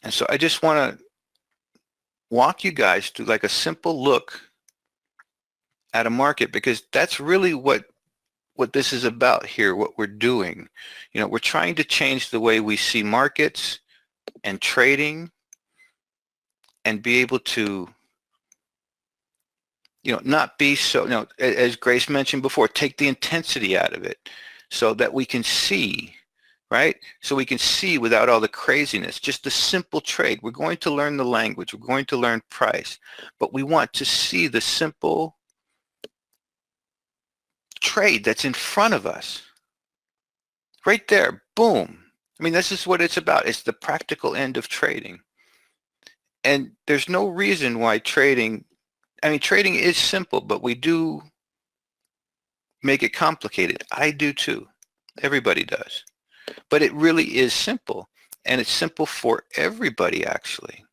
And so I just want to walk you guys through like a simple look at a market, because that's really what this is about here, what we're doing. You know, we're trying to change the way we see markets and trading and be able to, you know, not be so, you know, as Grace mentioned before, take the intensity out of it so that we can see, right? So we can see without all the craziness, just the simple trade. We're going to learn the language, we're going to learn price, but we want to see the simple trade that's in front of us. Right there, boom. I mean, this is what it's about. It's the practical end of trading. And there's no reason why trading, I mean, trading is simple, but we do make it complicated. I do too. Everybody does. But it really is simple. And it's simple for everybody, actually.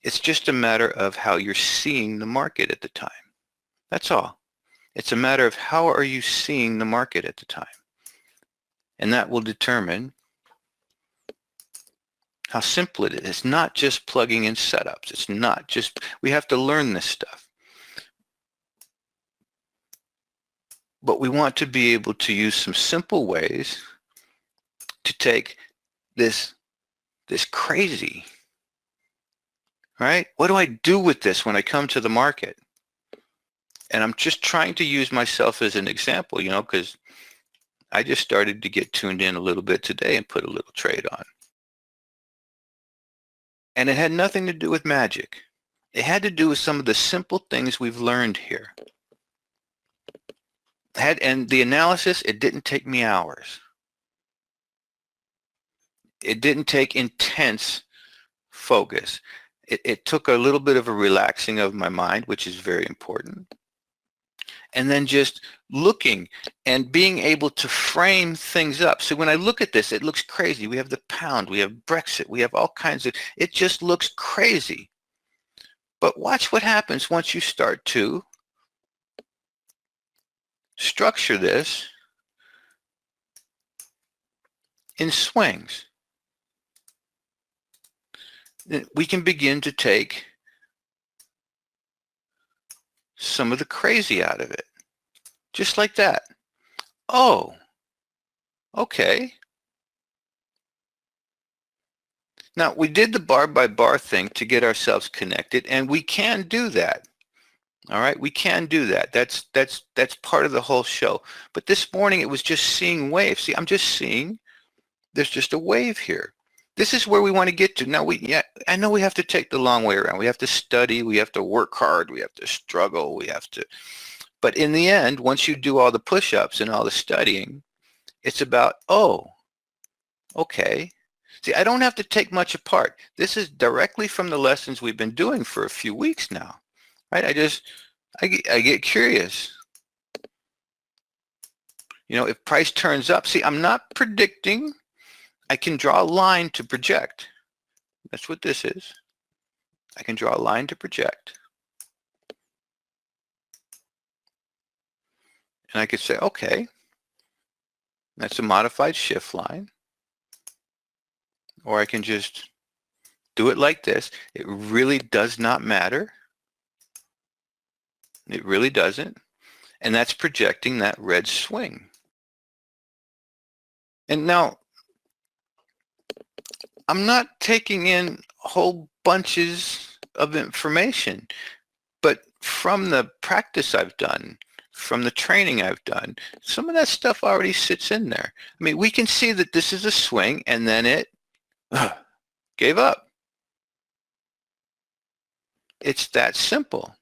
It's just a matter of how you're seeing the market at the time. That's all. It's a matter of how are you seeing the market at the time. And that will determine how simple it is. It's not just plugging in setups. It's not just, we have to learn this stuff. But we want to be able to use some simple ways to take this crazy, right? What do I do with this when I come to the market? And I'm just trying to use myself as an example, you know, because I just started to get tuned in a little bit today and put a little trade on. And it had nothing to do with magic. It had to do with some of the simple things we've learned here. And the analysis, it didn't take me hours. It didn't take intense focus. It took a little bit of a relaxing of my mind, which is very important. And then just looking and being able to frame things up. So when I look at this, it looks crazy. We have the pound, we have Brexit, we have all kinds of, it just looks crazy. But watch what happens once you start to structure this in swings. We can begin to take some of the crazy out of it. Just like that. Oh, okay. Now, we did the bar by bar thing to get ourselves connected, and we can do that. All right, we can do that. That's part of the whole show. But this morning, it was just seeing waves. See, I'm just seeing there's just a wave here. This is where we want to get to. Now, I know we have to take the long way around. We have to study. We have to work hard. We have to struggle. We have to. But in the end, once you do all the push-ups and all the studying, it's about, oh, okay. See, I don't have to take much apart. This is directly from the lessons we've been doing for a few weeks now, right? I get curious. You know, if price turns up, see, I'm not predicting. I can draw a line to project. That's what this is. I can draw a line to project. And I could say, okay, that's a modified shift line. Or I can just do it like this. It really does not matter. It really doesn't. And that's projecting that red swing. And now, I'm not taking in whole bunches of information, but from the practice I've done, from the training I've done, some of that stuff already sits in there. I mean, we can see that this is a swing, and then it gave up. It's that simple.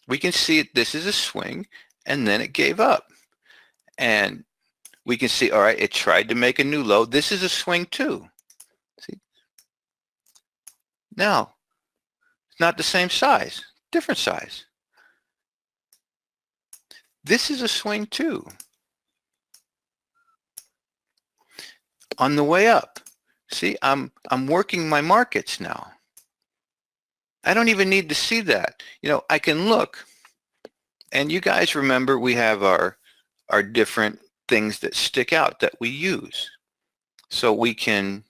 We can see it, this is a swing, and then it gave up. And we can see, all right, it tried to make a new low. This is a swing too. See? Now, it's not the same size, different size. This is a swing too. On the way up, see, I'm working my markets now. I don't even need to see that. You know, I can look, and you guys remember we have our different things that stick out that we use. So we can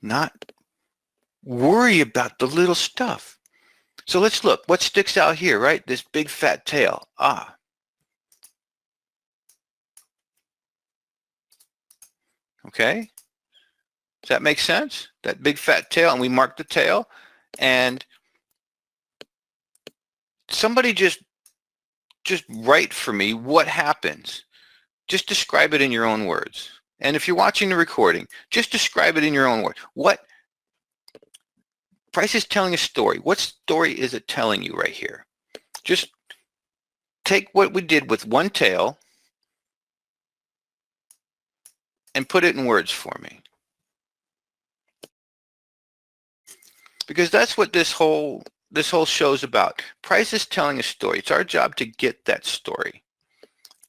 not worry about the little stuff. So let's look. What sticks out here, right? This big fat tail. Okay. Does that make sense? That big fat tail, and we mark the tail, and somebody just write for me what happens. Just describe it in your own words. And if you're watching the recording, just describe it in your own words. What price is telling a story? What story is it telling you right here? Just take what we did with one tail and put it in words for me. Because that's what this whole show's about. Price is telling a story. It's our job to get that story.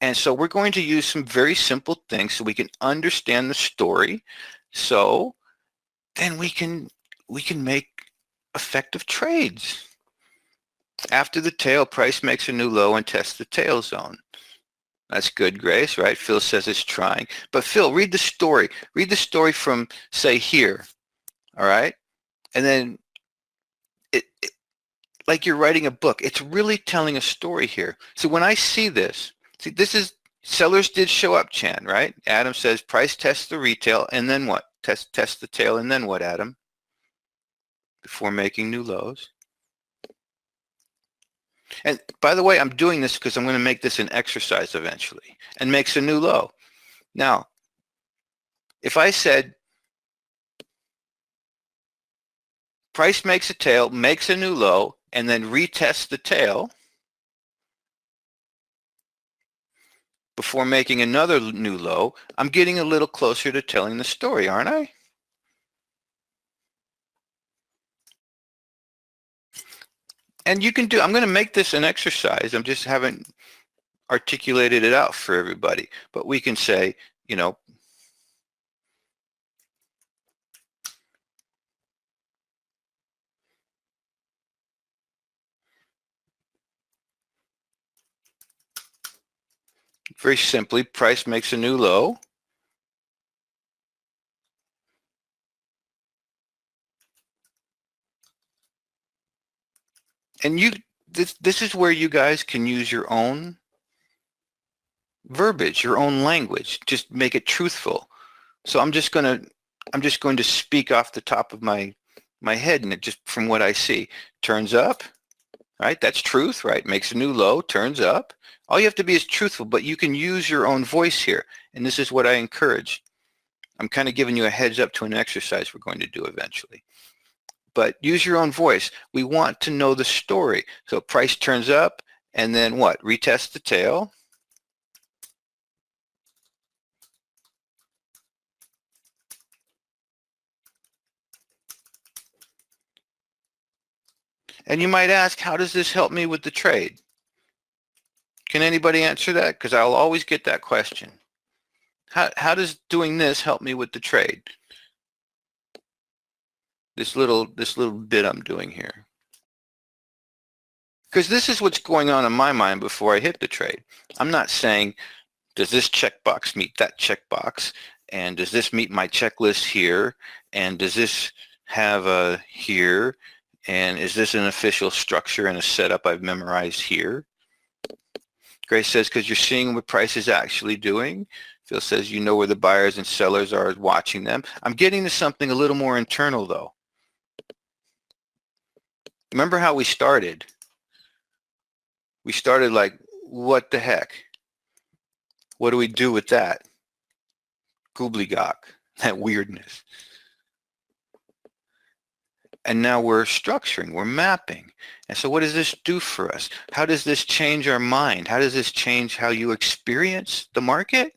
And so we're going to use some very simple things so we can understand the story. So then we can make effective trades. After the tail, price makes a new low and tests the tail zone. That's good, Grace, right? Phil says it's trying. But Phil, read the story. Read the story from, say, here, all right? And then like you're writing a book. It's really telling a story here. So when I see this, this is sellers did show up, Chan, right? Adam says price tests the retail, and then what? Test the tail, and then what, Adam? Before making new lows. And by the way, I'm doing this because I'm going to make this an exercise eventually, and makes a new low. Now, if I said price makes a tail, makes a new low, and then retests the tail before making another new low, I'm getting a little closer to telling the story, aren't I? And you can do, I'm going to make this an exercise. I'm just haven't articulated it out for everybody. But we can say, you know, very simply, price makes a new low. And this is where you guys can use your own verbiage, your own language. Just make it truthful. So I'm just going to speak off the top of my head, and it just from what I see. Turns up, right? That's truth, right? Makes a new low, turns up. All you have to be is truthful, but you can use your own voice here. And this is what I encourage. I'm kind of giving you a heads up to an exercise we're going to do eventually. But use your own voice. We want to know the story. So price turns up, and then what? Retest the tail. And you might ask, how does this help me with the trade? Can anybody answer that? Because I'll always get that question. How does doing this help me with the trade? This little bit I'm doing here. Because this is what's going on in my mind before I hit the trade. I'm not saying, does this checkbox meet that checkbox? And does this meet my checklist here? And does this have a here? And is this an official structure and a setup I've memorized here? Grace says, because you're seeing what price is actually doing. Phil says, you know where the buyers and sellers are watching them. I'm getting to something a little more internal, though. Remember how we started? We started like, what the heck? What do we do with that? Gobbledygook, that weirdness. And now we're structuring, we're mapping. And so what does this do for us? How does this change our mind? How does this change how you experience the market?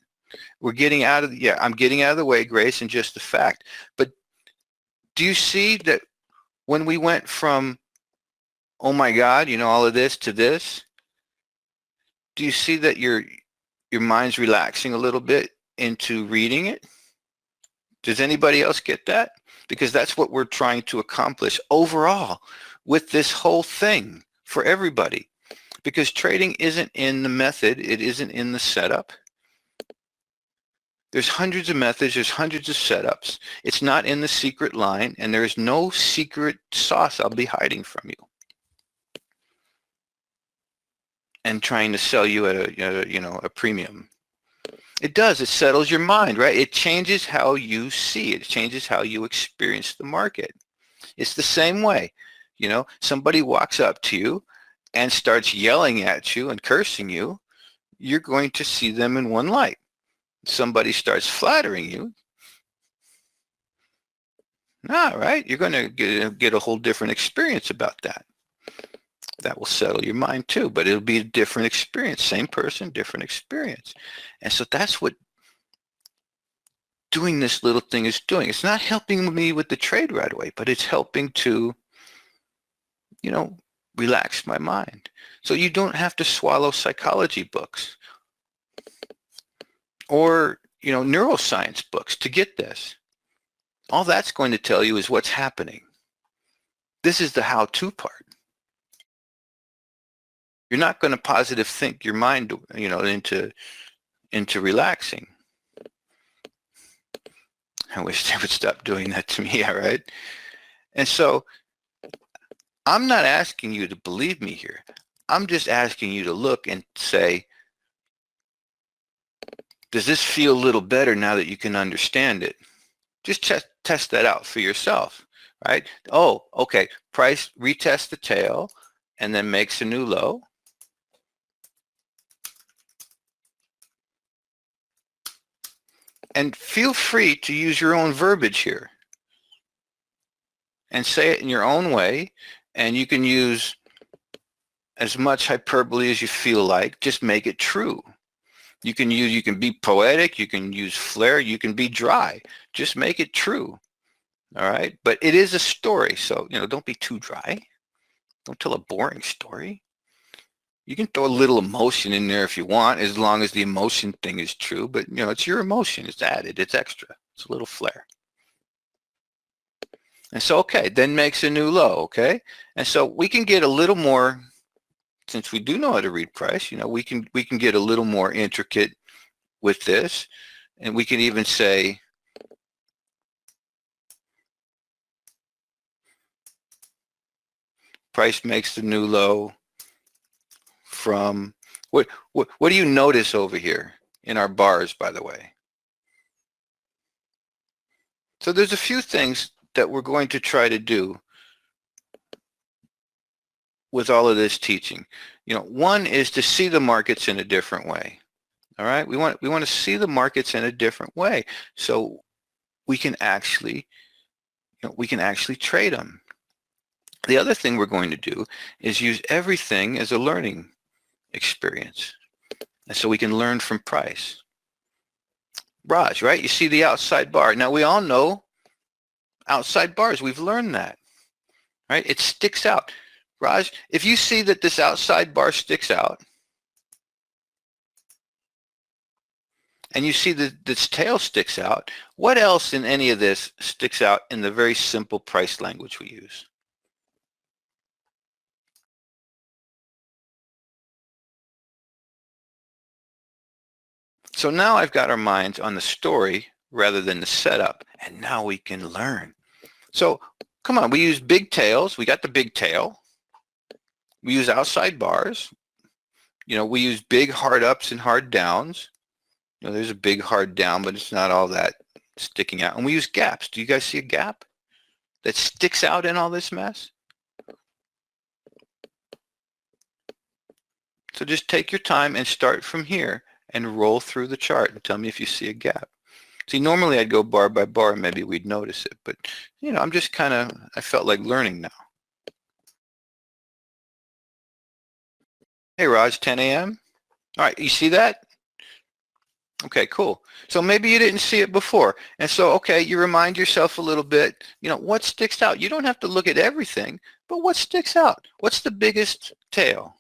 We're getting out of, I'm getting out of the way, Grace, and just the fact. But do you see that when we went from, oh my God, you know, all of this to this, do you see that your mind's relaxing a little bit into reading it? Does anybody else get that? Because that's what we're trying to accomplish overall with this whole thing for everybody. Because trading isn't in the method, it isn't in the setup. There's hundreds of methods, there's hundreds of setups. It's not in the secret line, and there is no secret sauce I'll be hiding from you and trying to sell you at a premium. It does. It settles your mind, right? It changes how you see it. It changes how you experience the market. It's the same way. Somebody walks up to you and starts yelling at you and cursing you, you're going to see them in one light. Somebody starts flattering you, right? You're going to get a whole different experience about that. That will settle your mind too, but it'll be a different experience. Same person, different experience. And so that's what doing this little thing is doing. It's not helping me with the trade right away, but it's helping to, relax my mind. So you don't have to swallow psychology books or, neuroscience books to get this. All that's going to tell you is what's happening. This is the how-to part. You're not going to positive think your mind, into relaxing. I wish they would stop doing that to me, all right? And so I'm not asking you to believe me here. I'm just asking you to look and say, does this feel a little better now that you can understand it? Just test that out for yourself, right? Oh, okay, price retests the tail and then makes a new low. And feel free to use your own verbiage here and say it in your own way. And you can use as much hyperbole as you feel like. Just make it true. You can be poetic, you can use flair, you can be dry. Just make it true. All right? But it is a story, so don't be too dry. Don't tell a boring story. You can throw a little emotion in there if you want, as long as the emotion thing is true. But, it's your emotion. It's added. It's extra. It's a little flair. And so, okay, then makes a new low, okay? And so we can get a little more, since we do know how to read price, we can get a little more intricate with this. And we can even say, price makes the new low from, what do you notice over here in our bars, by the way? So there's a few things that we're going to try to do with all of this teaching. One is to see the markets in a different way. All right, we want to see the markets in a different way, so we can actually trade them. The other thing we're going to do is use everything as a learning experience, and so we can learn from price. Raj, right? You see the outside bar. Now we all know outside bars. We've learned that, right? It sticks out. Raj, if you see that this outside bar sticks out, and you see that this tail sticks out, what else in any of this sticks out in the very simple price language we use? So now I've got our minds on the story rather than the setup, and now we can learn. So come on, we use big tails. We got the big tail. We use outside bars. We use big hard ups and hard downs. There's a big hard down, but it's not all that sticking out. And we use gaps. Do you guys see a gap that sticks out in all this mess? So just take your time and start from here and roll through the chart and tell me if you see a gap. See, normally I'd go bar by bar and maybe we'd notice it, but I'm just I felt like learning now. Hey Raj, 10 a.m. All right, you see that? Okay, cool. So maybe you didn't see it before. And so, okay, you remind yourself a little bit, what sticks out? You don't have to look at everything, but what sticks out? What's the biggest tail?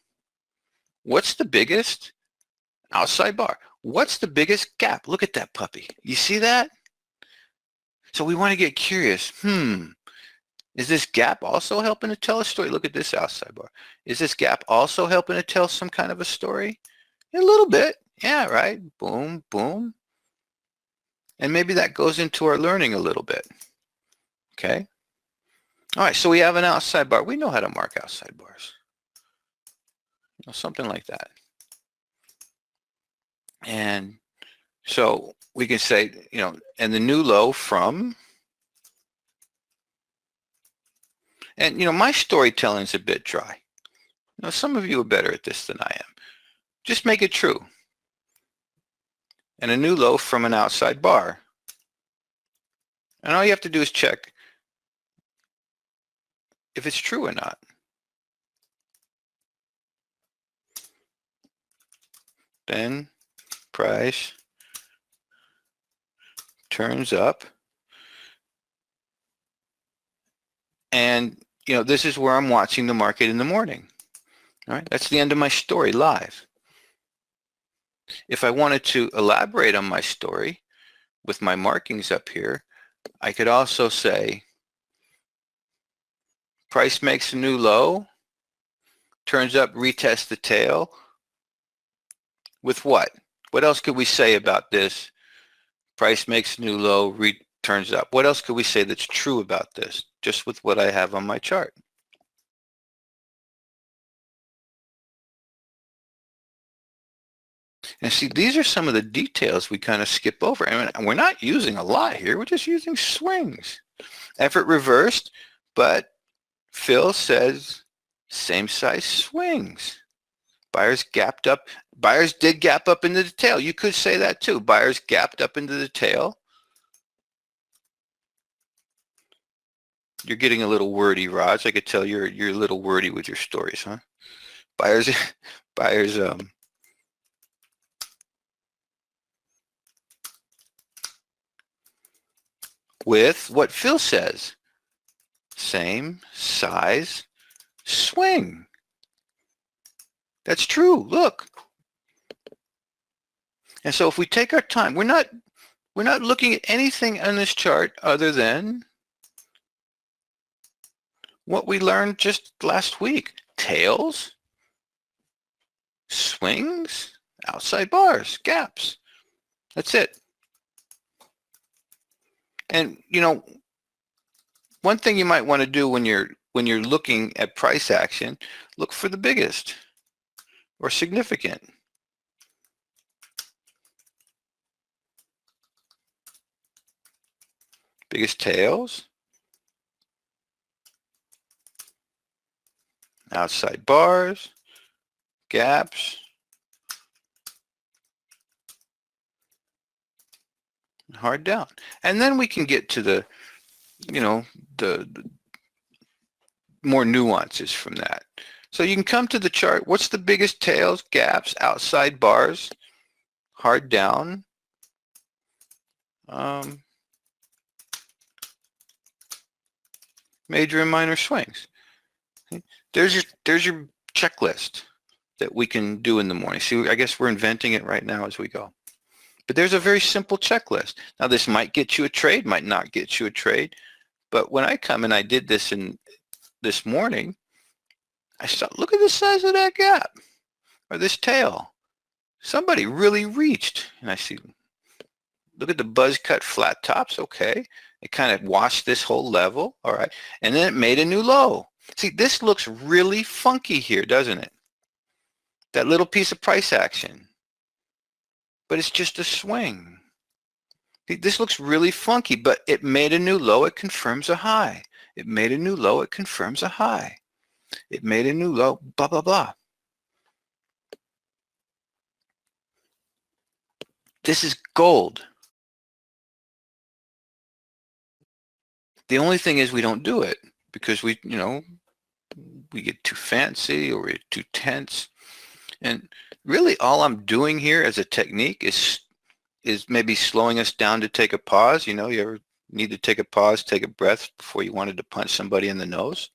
What's the biggest outside bar? What's the biggest gap? Look at that puppy. You see that? So we want to get curious. Is this gap also helping to tell a story? Look at this outside bar. Is this gap also helping to tell some kind of a story? A little bit. Yeah, right. Boom, boom. And maybe that goes into our learning a little bit. Okay. All right. So we have an outside bar. We know how to mark outside bars. Something like that. And so we can say, and the new low from, and my storytelling is a bit dry. Some of you are better at this than I am. Just make it true. And a new low from an outside bar. And all you have to do is check if it's true or not. Then price turns up. And, this is where I'm watching the market in the morning. All right, that's the end of my story live. If I wanted to elaborate on my story with my markings up here, I could also say price makes a new low, turns up, retest the tail. With what? What else could we say about this? Price makes a new low, turns up. What else could we say that's true about this, just with what I have on my chart? And see, these are some of the details we kind of skip over. I mean, we're not using a lot here. We're just using swings. Effort reversed, but Phil says same size swings. Buyers gapped up. Buyers did gap up into the tail. You could say that too. Buyers gapped up into the tail. You're getting a little wordy, Raj. I could tell you're a little wordy with your stories, huh? Buyers with what Phil says. Same size swing. That's true. Look. And so if we take our time, we're not looking at anything on this chart other than what we learned just last week. Tails, swings, outside bars, gaps. That's it. And one thing you might want to do when you're looking at price action, look for the biggest or significant. Biggest tails, outside bars, gaps, hard down. And then we can get to the more nuances from that. So you can come to the chart. What's the biggest tails, gaps, outside bars, hard down, major and minor swings. There's your checklist that we can do in the morning. See, I guess we're inventing it right now as we go. But there's a very simple checklist. Now this might get you a trade, might not get you a trade. But when I come and I did this this morning, I start, look at the size of that gap or this tail. Somebody really reached. And I see, look at the buzz cut flat tops. Okay. It kind of washed this whole level. All right. And then it made a new low. See, this looks really funky here, doesn't it? That little piece of price action. But it's just a swing. See, this looks really funky, but it made a new low. It confirms a high. It made a new low. It confirms a high. It made a new low, blah, blah, blah. This is gold. The only thing is we don't do it because we get too fancy or we're too tense. And really all I'm doing here as a technique is maybe slowing us down to take a pause. You ever need to take a pause, take a breath before you wanted to punch somebody in the nose?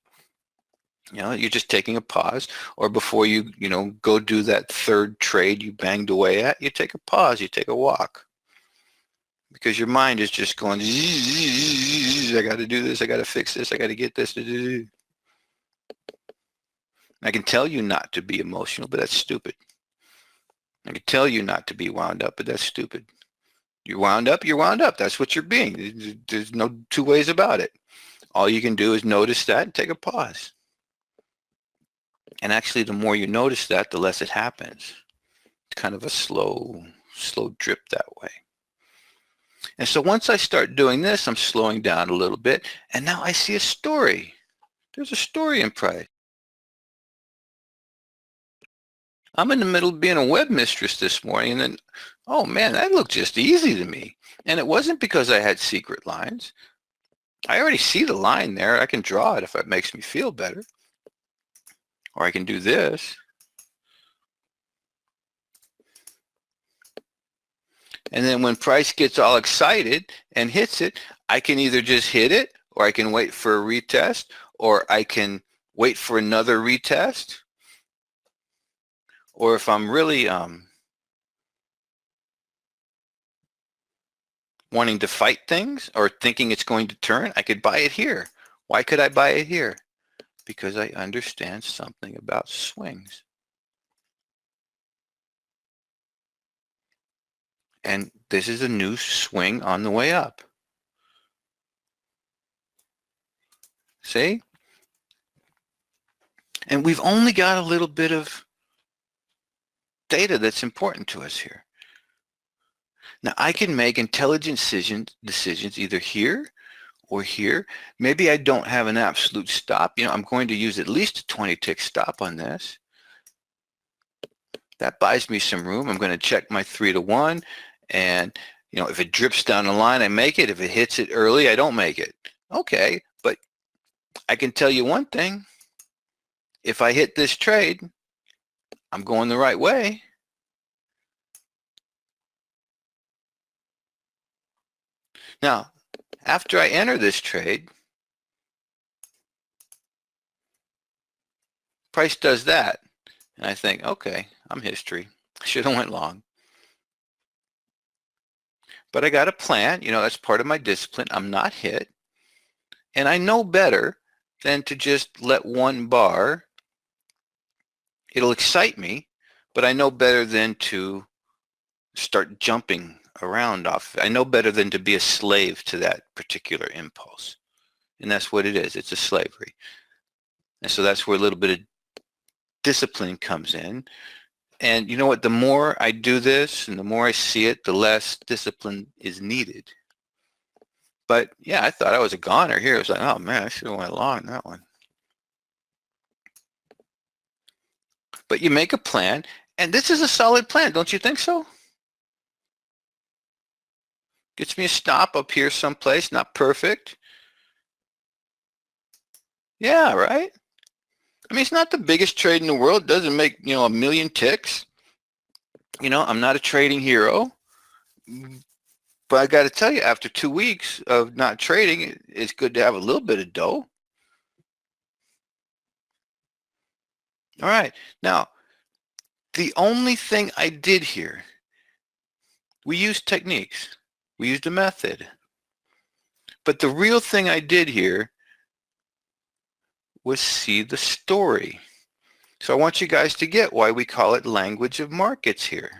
You're just taking a pause, or before you go do that third trade you banged away at, you take a pause, you take a walk. Because your mind is just going, I got to do this, I got to fix this, I got to get this. I can tell you not to be emotional, but that's stupid. I can tell you not to be wound up, but that's stupid. You're wound up, you're wound up. That's what you're being. There's no two ways about it. All you can do is notice that and take a pause. And actually, the more you notice that, the less it happens. It's kind of a slow drip that way. And so once I start doing this, I'm slowing down a little bit, and now I see a story. There's a story in price. I'm in the middle of being a web mistress this morning, and then, oh man, that looked just easy to me. And it wasn't because I had secret lines. I already see the line there. I can draw it if it makes me feel better. Or I can do this. And then when price gets all excited and hits it, I can either just hit it, or I can wait for a retest, or I can wait for another retest. Or if I'm really wanting to fight things or thinking it's going to turn, I could buy it here. Why could I buy it here? Because I understand something about swings. And this is a new swing on the way up. See? And we've only got a little bit of data that's important to us here. Now I can make intelligent decisions either here or here. Maybe I don't have an absolute stop. You know, I'm going to use at least a 20 tick stop on this. That buys me some room. I'm going to check my 3 to 1, and you know, if it drips down the line, I make it. If it hits it early, I don't make it. Okay, but I can tell you one thing. If I hit this trade, I'm going the right way. Now, after I enter this trade, price does that, and I think, okay, I'm history. I should have went long. But I got a plan. You know, that's part of my discipline. I'm not hit. And I know better than to just let one bar. It'll excite me, but I know better than to start jumping around off. I know better than to be a slave to that particular impulse. And that's what it is. It's a slavery. And so that's where a little bit of discipline comes in. And you know what? The more I do this and the more I see it, the less discipline is needed. But yeah, I thought I was a goner here. It was like, oh man, I should have went long that one. But you make a plan, and this is a solid plan, don't you think so? Gets me a stop up here someplace, not perfect. Yeah, right? I mean, it's not the biggest trade in the world. It doesn't make, you know, a million ticks. You know, I'm not a trading hero. But I got to tell you, after 2 weeks of not trading, it's good to have a little bit of dough. All right. Now, the only thing I did here, we used techniques. We used a method. But the real thing I did here was see the story. So I want you guys to get why we call it language of markets here.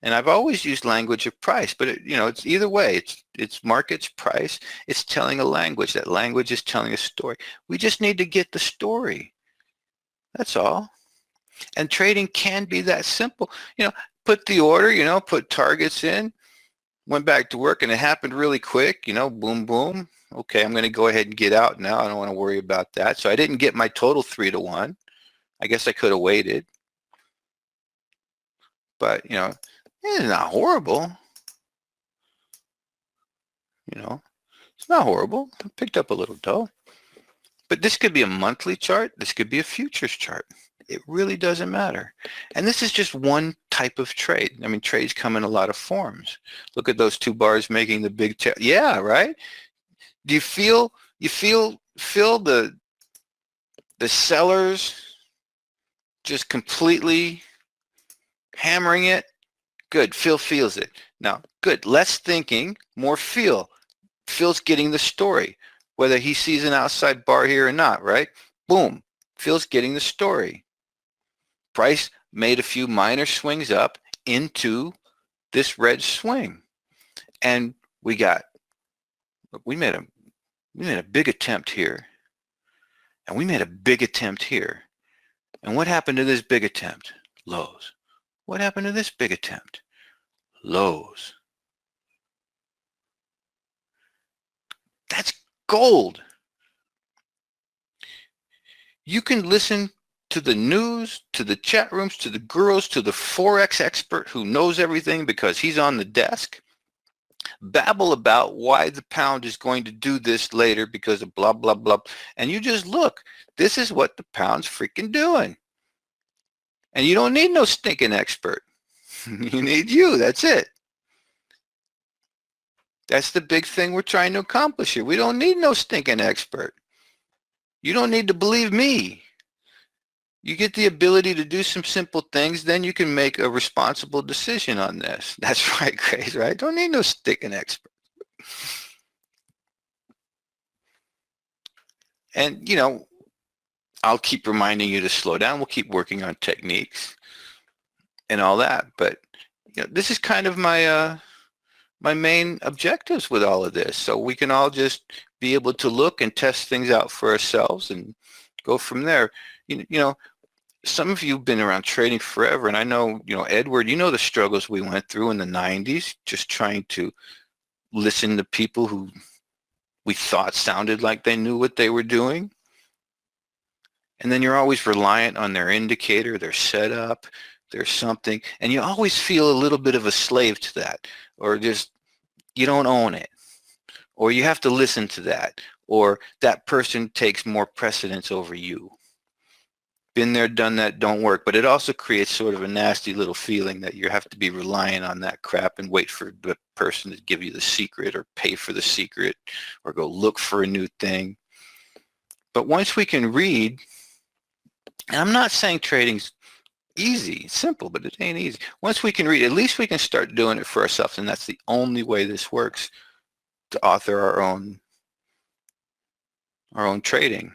And I've always used language of price, but it, you know, it's either way. It's markets, price. It's telling a language. That language is telling a story. We just need to get the story. That's all. And trading can be that simple. You know, put the order, you know, put targets in, went back to work, and it happened really quick, you know, boom, boom. Okay, I'm going to go ahead and get out now. I don't want to worry about that. So I didn't get my total 3 to 1. I guess I could have waited. But, you know, it's not horrible. You know, it's not horrible. I picked up a little dough. But this could be a monthly chart. This could be a futures chart. It really doesn't matter. And this is just one type of trade. I mean, trades come in a lot of forms. Look at those 2 bars making the big yeah, right? Do you feel the sellers just completely hammering it? Good. Phil feels it. Now, good. Less thinking, more feel. Phil's getting the story, whether he sees an outside bar here or not, right? Boom. Phil's getting the story. Price made a few minor swings up into this red swing. And we made a big attempt here, and we made a big attempt here. And what happened to this big attempt? Lows. What happened to this big attempt? Lows. That's gold. You can listen to the news, to the chat rooms, to the gurus, to the Forex expert who knows everything because he's on the desk, babble about why the pound is going to do this later because of blah, blah, blah. And you just look, this is what the pound's freaking doing. And you don't need no stinking expert. You need you, that's it. That's the big thing we're trying to accomplish here. We don't need no stinking expert. You don't need to believe me. You get the ability to do some simple things, then you can make a responsible decision on this. That's right, Grace, right? Don't need no stinking expert. And, you know, I'll keep reminding you to slow down. We'll keep working on techniques and all that. But, you know, this is kind of my my main objectives with all of this. So we can all just be able to look and test things out for ourselves and go from there. You know, some of you have been around trading forever, and I know, you know, Edward, you know the struggles we went through in the 90s, just trying to listen to people who we thought sounded like they knew what they were doing. And then you're always reliant on their indicator, their setup, their something, and you always feel a little bit of a slave to that, or just you don't own it, or you have to listen to that, or that person takes more precedence over you. Been there, done that, don't work. But it also creates sort of a nasty little feeling that you have to be relying on that crap and wait for the person to give you the secret or pay for the secret or go look for a new thing. But once we can read, and I'm not saying trading's easy, it's simple, but it ain't easy. Once we can read, at least we can start doing it for ourselves, and that's the only way this works, to author our own trading.